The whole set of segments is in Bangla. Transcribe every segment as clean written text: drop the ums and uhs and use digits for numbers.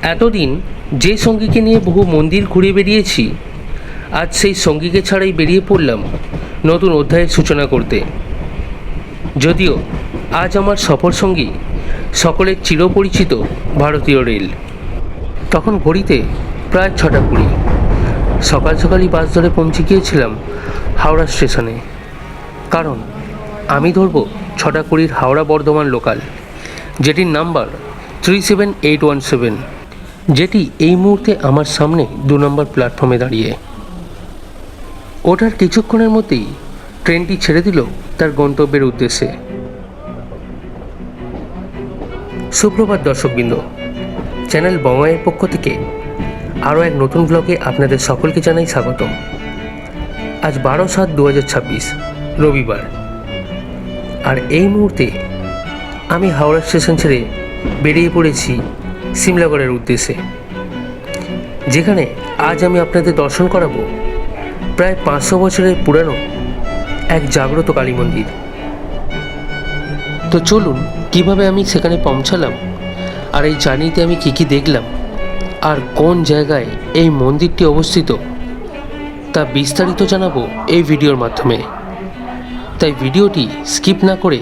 এতদিন যে সঙ্গীকে নিয়ে বহু মন্দির ঘুরে বেরিয়েছি, আজ সেই সঙ্গীকে ছাড়াই বেরিয়ে পড়লাম নতুন অধ্যায়ের সূচনা করতে। যদিও আজ আমার সফর সঙ্গী সকলের চিরপরিচিত ভারতীয় রেল। তখন ঘড়িতে প্রায় 6:20। সকাল সকালই বাস ধরে পৌঁছে গিয়েছিলাম হাওড়া স্টেশনে, কারণ আমি ধরব 6:20 হাওড়া বর্ধমান লোকাল, যেটির নাম্বার 37817, যেটি এই মুহূর্তে আমার সামনে 2 নম্বর প্ল্যাটফর্মে দাঁড়িয়ে। ওঠার কিছুক্ষণের মধ্যেই ট্রেনটি ছেড়ে দিল তার গন্তব্যের উদ্দেশ্যে। সুপ্রভাত দর্শকবৃন্দ, চ্যানেল বঙ্গাইয়ের পক্ষ থেকে আরও এক নতুন ব্লগে আপনাদের সকলকে জানাই স্বাগতম। আজ 12/7/2026 রবিবার, আর এই মুহূর্তে আমি হাওড়া স্টেশন ছেড়ে বেরিয়ে পড়েছি সিমলাগড়ের উদ্দেশ্যে, যেখানে আজ আমি আপনাদের দর্শন করাবো প্রায় 500 বছরের পুরানো এক জাগ্রত কালী মন্দির। তো চলুন কিভাবে আমি সেখানে পৌঁছালাম, আর এই জার্নিতে আমি কী কী দেখলাম, আর কোন জায়গায় এই মন্দিরটি অবস্থিত, তা বিস্তারিত জানাবো এই ভিডিওর মাধ্যমে। তাই ভিডিওটি স্কিপ না করে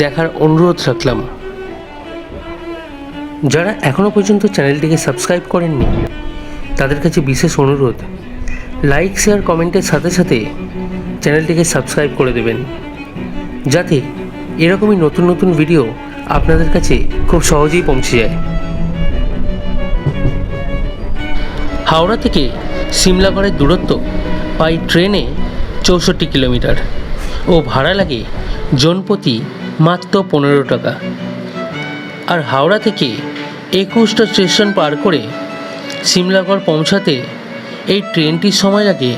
দেখার অনুরোধ রাখলাম। যারা এখনও পর্যন্ত চ্যানেলটিকে সাবস্ক্রাইব করেননি, তাদের কাছে বিশেষ অনুরোধ, লাইক শেয়ার কমেন্টের সাথে সাথে চ্যানেলটিকে সাবস্ক্রাইব করে দেবেন, যাতে এরকমই নতুন নতুন ভিডিও আপনাদের কাছে খুব সহজেই পৌঁছে যায়। হাওড়া থেকে সিমলাগড়ের দূরত্ব পাই ট্রেনে 64 কিলোমিটার ও ভাড়া লাগে জনপ্রতি মাত্র 15 টাকা। আর হাওড়া থেকে 21টা স্টেশন পার করে সিমলাগড় পৌঁছাতে এই ট্রেনটির সময় লাগে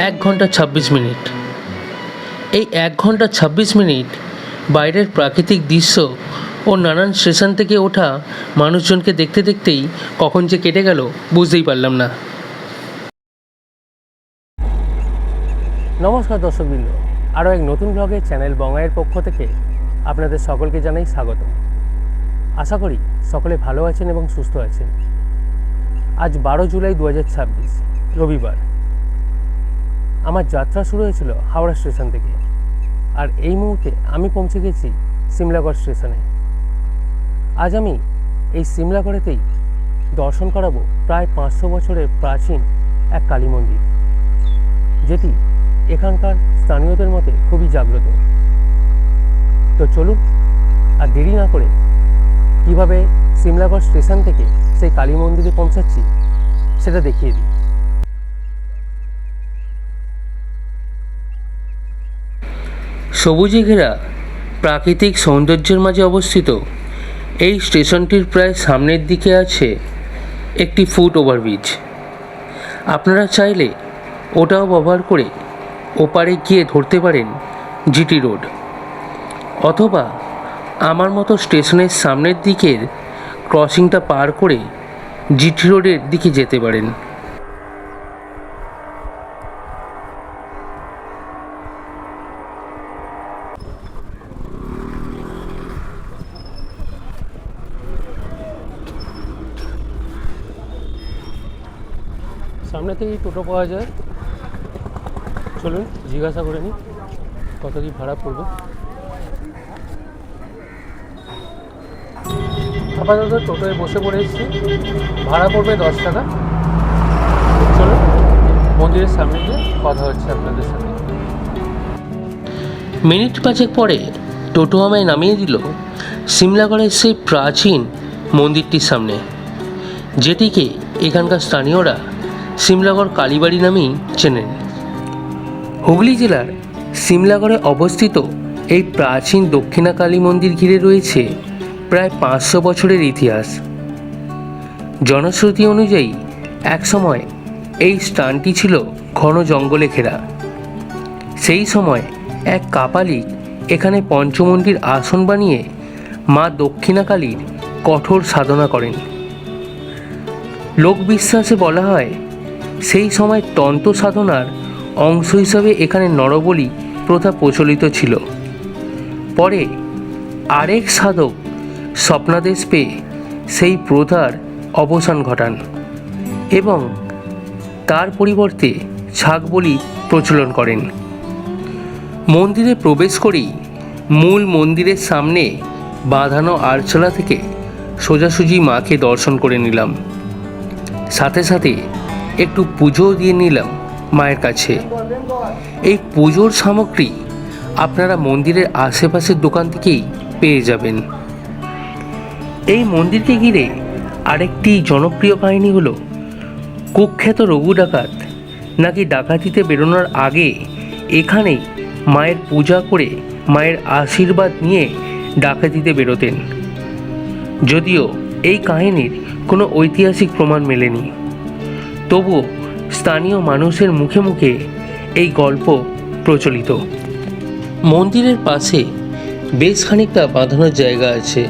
1 ঘন্টা 26 মিনিট। এই 1 ঘন্টা 26 মিনিট বাইরের প্রাকৃতিক দৃশ্য ও নানান স্টেশন থেকে ওঠা মানুষজনকে দেখতে দেখতেই কখন যে কেটে গেল বুঝতেই পারলাম না। নমস্কার দর্শকবৃন্দ, আরও এক নতুন ব্লগে চ্যানেল বঙ্গাইয়ের পক্ষ থেকে আপনাদের সকলকে জানাই স্বাগত। আশা করি সকলে ভালো আছেন এবং সুস্থ আছেন। আজ 12 জুলাই 2026 রবিবার। আমার যাত্রা শুরু হয়েছিল হাওড়া স্টেশন থেকে, আর এই মুহূর্তে আমি পৌঁছে গেছি সিমলাগড় স্টেশনে। আজ আমি এই সিমলাগড়েতেই দর্শন করাবো প্রায় 500 বছরের প্রাচীন এক কালী মন্দির, যেটি এখানকার স্থানীয়দের মতে খুবই জাগ্রত। তো চলুন আর দেরি না করে কীভাবে সিমলাগড় স্টেশন থেকে সেই কালী মন্দিরে পৌঁছাচ্ছি সেটা দেখিয়ে দিই। সবুজে ঘেরা প্রাকৃতিক সৌন্দর্যের মাঝে অবস্থিত এই স্টেশনটির প্রায় সামনের দিকে আছে একটি ফুট ওভারব্রিজ। আপনারা চাইলে ওটাও ব্যবহার করে ওপারে গিয়ে ধরতে পারেন জিটি রোড, অথবা আমার মতো স্টেশনের সামনের দিকের ক্রসিংটা পার করে জিটি রোডের দিকে যেতে পারেন। সামনে থেকেই টোটো পাওয়া যায়, চলুন জিজ্ঞাসা করে নিই কত কি ভাড়া পড়বে। আপাতত টোটোয় বসে পড়েছি, ভাড়া পড়বে 10 টাকা। চলুন মন্দিরের সামনে গিয়ে কথা হচ্ছে আপনাদের সাথে। মিনিট 5 পরে টোটো আমায় নামিয়ে দিল সিমলাগড়ের সেই প্রাচীন মন্দিরটির সামনে, যেটিকে এখানকার স্থানীয়রা সিমলাগড় কালীবাড়ি নামেই চেনেন। হুগলি জেলার সিমলাগড়ে অবস্থিত এই প্রাচীন দক্ষিণা কালী মন্দির ঘিরে রয়েছে প্রায় 500 বছরের ইতিহাস। জনশ্রুতি অনুযায়ী একসময় এই স্থানটি ছিল ঘন জঙ্গলে ঘেরা। সেই সময় এক কাপালিক এখানে পঞ্চমন্দির আসন বানিয়ে মা দক্ষিণা কালীর কঠোর সাধনা করেন। লোকবিশ্বাসে বলা হয় সেই সময় তন্ত্র সাধনার অংশ হিসাবে এখানে নরবলি প্রথা প্রচলিত ছিল। পরে আরেক সাধক স্বপ্নাদেশ পেয়ে সেই প্রথার অবসান ঘটান এবং তার পরিবর্তে ছাগ বলি প্রচলন করেন। মন্দিরে প্রবেশ করেই মূল মন্দিরের সামনে বাঁধানো আরচলা থেকে সোজাসুজি মাকে দর্শন করে নিলাম। সাথে সাথে একটু পুজো দিয়ে নিলাম মায়ের কাছে। এই পুজোর সামগ্রী আপনারা মন্দিরের আশেপাশের দোকান থেকেই পেয়ে যাবেন। এই মন্দিরকে ঘিরে আরেকটি জনপ্রিয় কাহিনী হলো কুখ্যাত রঘু ডাকাত নাকি ডাকাতিতে বেরোনোর আগে এখানেই মায়ের পূজা করে মায়ের আশীর্বাদ নিয়ে ডাকাতিতে বেরোতেন। যদিও এই কাহিনীর কোনো ঐতিহাসিক প্রমাণ মেলেনি, তবুও স্থানীয় মানুষের মুখে মুখে এই গল্প প্রচলিত। মন্দিরের পাশে বেশ খানিকটা বাঁধানোর জায়গা আছে,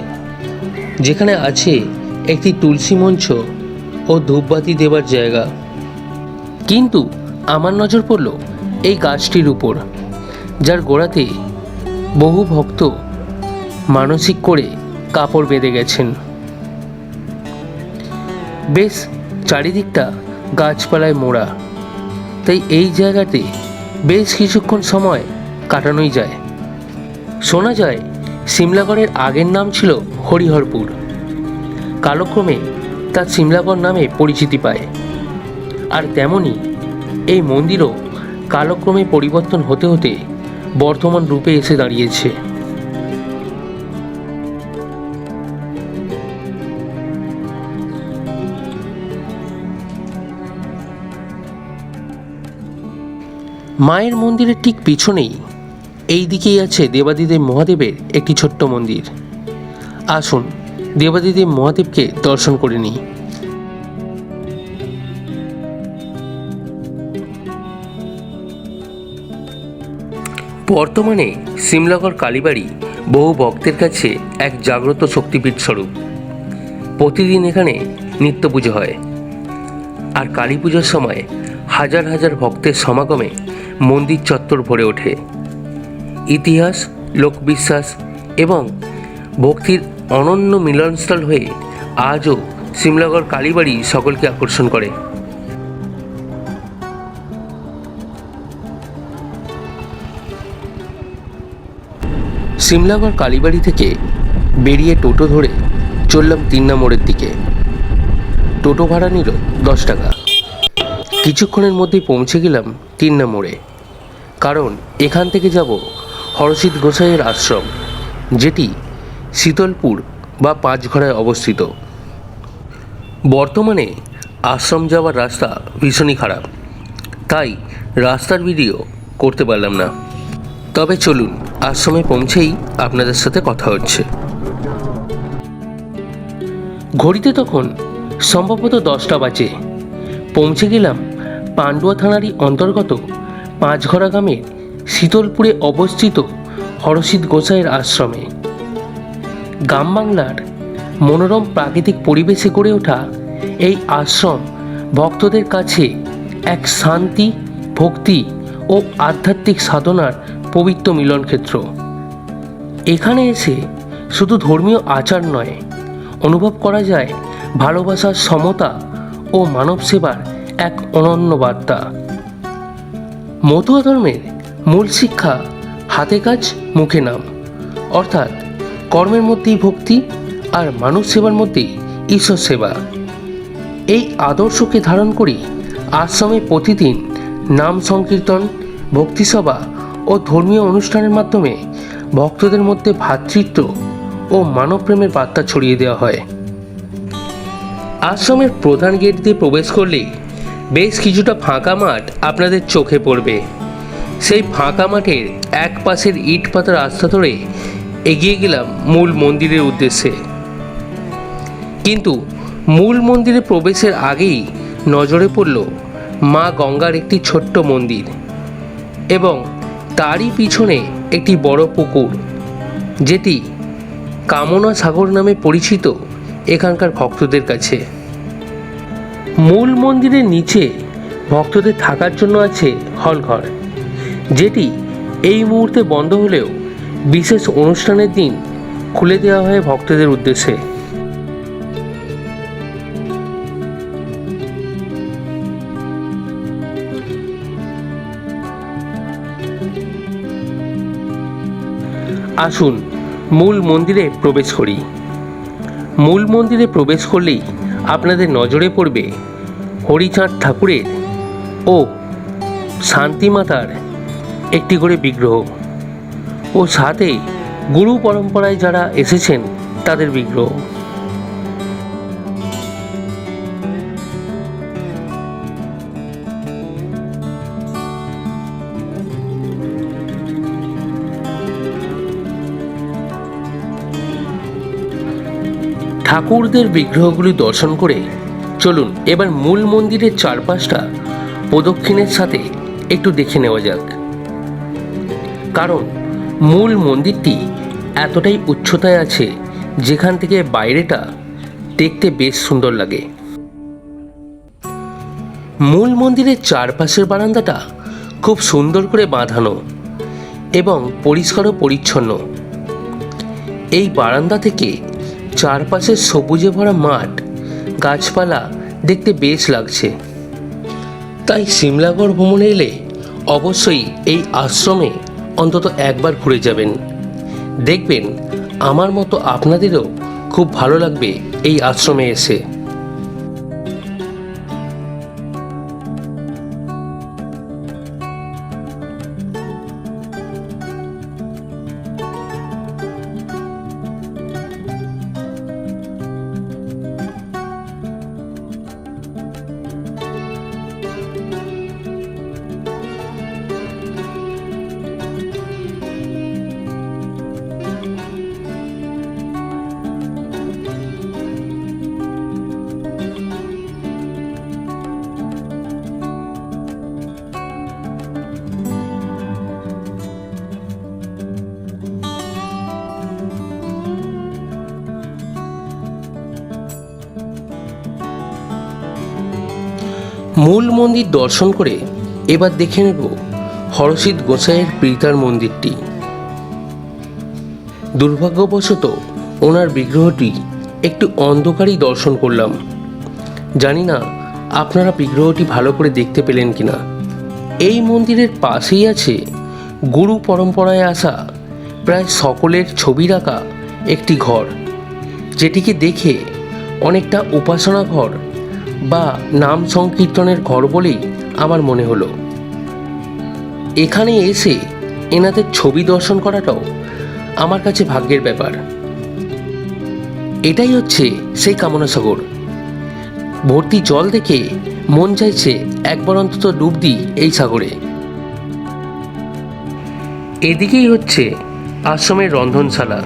যেখানে আছে একটি তুলসী মঞ্চ ও ধূপবাতি দেবার জায়গা। কিন্তু আমার নজর পড়ল এই গাছটির উপর, যার গোড়াতে বহু ভক্ত মানসিক করে কাপড় বেঁধে গেছেন। বেশ চারিদিকটা গাছপালায় মোড়া, তাই এই জায়গাতে বেশ কিছুক্ষণ সময় কাটানোই যায়। শোনা যায় সিমলাগড়ের আগের নাম ছিল হরিহরপুর, কালক্রমে তা সিমলাগড় নামে পরিচিতি পায়। আর তেমনি এই মন্দিরও কালক্রমে পরিবর্তন হতে হতে বর্তমান রূপে এসে দাঁড়িয়েছে। মায়ের মন্দিরের ঠিক পিছনেই এই দিকেই আছে দেবাদিদেব মহাদেবের একটি ছোট্ট মন্দির। আসুন দেবাদিদেব মহাদেবকে দর্শন করে নিই। বর্তমানে সিমলাগড় কালীবাড়ি বহু ভক্তের কাছে এক জাগ্রত শক্তিপীঠ স্বরূপ। প্রতিদিন এখানে নিত্য পুজো হয়, আর কালী পুজোর সময় হাজার হাজার ভক্তের সমাগমে মন্দির চত্বর ভরে ওঠে। ইতিহাস, লোকবিশ্বাস এবং ভক্তির অনন্য মিলনস্থল হয়ে আজও সিমলাগড় কালীবাড়ি সকলকে আকর্ষণ করে। সিমলাগড় কালীবাড়ি থেকে বেরিয়ে টোটো ধরে চললাম 3 নম্বরের দিকে। টোটো ভাড়া নিল 10 টাকা। কিছুক্ষণের মধ্যেই পৌঁছে গেলাম 3 নম্বরে, কারণ এখান থেকে যাব হরসিদ্ধ গোসাইয়ের আশ্রম, যেটি শীতলপুর বা পাঁচঘড়ায় অবস্থিত। বর্তমানে আশ্রম যাওয়ার রাস্তা ভীষণই খারাপ, তাই রাস্তার ভিডিও করতে পারলাম না। তবে চলুন আশ্রমে পৌঁছেই আপনাদের সাথে কথা হচ্ছে। ঘড়িতে তখন সম্ভবত 10টা বাজে। পৌঁছে গেলাম পান্ডুয়া থানারই অন্তর্গত পাঁচঘড়া গ্রামের শীতলপুরে অবস্থিত হরসিদ্ধ গোসাইয়ের আশ্রমে। গ্রাম বাংলার মনোরম প্রাকৃতিক পরিবেশে গড়ে ওঠা এই আশ্রম ভক্তদের কাছে এক শান্তি, ভক্তি ও আধ্যাত্মিক সাধনার পবিত্র মিলনক্ষেত্র। এখানে এসে শুধু ধর্মীয় আচার নয়, অনুভব করা যায় ভালোবাসার, সমতা ও মানব সেবার এক অনন্য বার্তা। মতুয়া ধর্মের মূল শিক্ষা হাতে কাজ মুখে নাম, অর্থাৎ কর্মের মধ্যেই ভক্তি আর মানব সেবার মধ্যেই ঈশ্বর সেবা। এই আদর্শকে ধারণ করে আশ্রমে প্রতিদিন নাম সংকীর্তন, ভক্তিসভা ও ধর্মীয় অনুষ্ঠানের মাধ্যমে ভক্তদের মধ্যে ভ্রাতৃত্ব ও মানবপ্রেমের বার্তা ছড়িয়ে দেওয়া হয়। আশ্রমের প্রধান গেট দিয়ে প্রবেশ করলে বেশ কিছুটা ফাঁকা মাঠ আপনাদের চোখে পড়বে। সেই ফাঁকা মাঠের এক পাশের ইট পাতা রাস্তা ধরে এগিয়ে গেলাম মূল মন্দিরের উদ্দেশ্যে। কিন্তু মূল মন্দিরে প্রবেশের আগেই নজরে পড়ল মা গঙ্গার একটি ছোট্ট মন্দির এবং তারই পিছনে একটি বড় পুকুর, যেটি কামনা সাগর নামে পরিচিত এখানকার ভক্তদের কাছে। মূল মন্দিরের নিচে ভক্তদের থাকার জন্য আছে হলঘর, যেটি এই মুহূর্তে বন্ধ হলেও বিশেষ অনুষ্ঠানের দিন খুলে দেওয়া হয় ভক্তদের উদ্দেশ্যে। আসুন মূল মন্দিরে প্রবেশ করি। মূল মন্দিরে প্রবেশ করলেই আপনাদের নজরে পড়বে হরিচাঁদ ঠাকুরের ও শান্তিমাতার একটি করে বিগ্রহ ও সাথে গুরু পরম্পরায় যারা এসেছেন তাদের বিগ্রহ। ঠাকুরদের বিগ্রহগুলি দর্শন করে চলুন এবার মূল মন্দিরের চারপাশটা প্রদক্ষিণের সাথে একটু দেখে নেওয়া যাক। কারণ মূল মন্দিরটি এতটাই উচ্চতায় আছে যেখান থেকে বাইরেটা দেখতে বেশ সুন্দর লাগে। মূল মন্দিরের চারপাশের বারান্দাটা খুব সুন্দর করে বাঁধানো এবং পরিষ্কার ও পরিচ্ছন্ন। এই বারান্দা থেকে চারপাশে সবুজে ভরা মাঠ, গাছপালা দেখতে বেশ লাগছে। তাই সিমলাগড় ভ্রমণে এলে অবশ্যই এই আশ্রমে অন্তত একবার ঘুরে যাবেন। দেখবেন আমার মতো আপনাদেরও খুব ভালো লাগবে এই আশ্রমে এসে। মূল মন্দির দর্শন করে এবার দেখে নেব হরসিদ্ধ গোসাইয়ের পিতার মন্দিরটি। দুর্ভাগ্যবশত ওনার বিগ্রহটি একটু অন্ধকারেই দর্শন করলাম। জানি না আপনারা বিগ্রহটি ভালো করে দেখতে পেলেন কিনা। এই মন্দিরের পাশেই আছে গুরু পরম্পরায় আসা প্রায় সকলের ছবি রাখা একটি ঘর, যেটিকে দেখে অনেকটা উপাসনা ঘর বা নাম সংকীর্তনের ঘর বলেই আমার মনে হলো। এখানে এসে এনাদের ছবি দর্শন করাটাও আমার কাছে ভাগ্যের ব্যাপার। এটাই হচ্ছে সেই কামনা সাগর। ভর্তি জল দেখে মন চাইছে একবার অন্তত ডুব দিই এই সাগরে। এদিকেই হচ্ছে আশ্রমের রন্ধনশালা,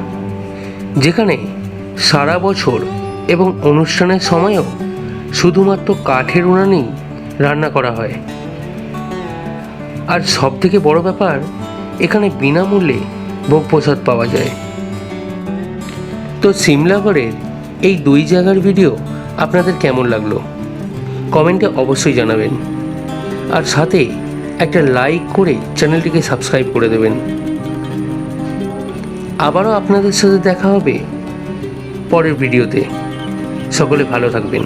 যেখানে সারা বছর এবং অনুষ্ঠানের সময়ও শুধুমাত্র কাঠের উনানেই রান্না করা হয়। আর সব থেকে বড় ব্যাপার, এখানে বিনামূল্যে ভোগ প্রসাদ পাওয়া যায়। তো সিমলাগড়ের এই দুই জায়গার ভিডিও আপনাদের কেমন লাগলো কমেন্টে অবশ্যই জানাবেন, আর সাথে একটা লাইক করে চ্যানেলটিকে সাবস্ক্রাইব করে দেবেন। আবারও আপনাদের সাথে দেখা হবে পরের ভিডিওতে। সকলে ভালো থাকবেন।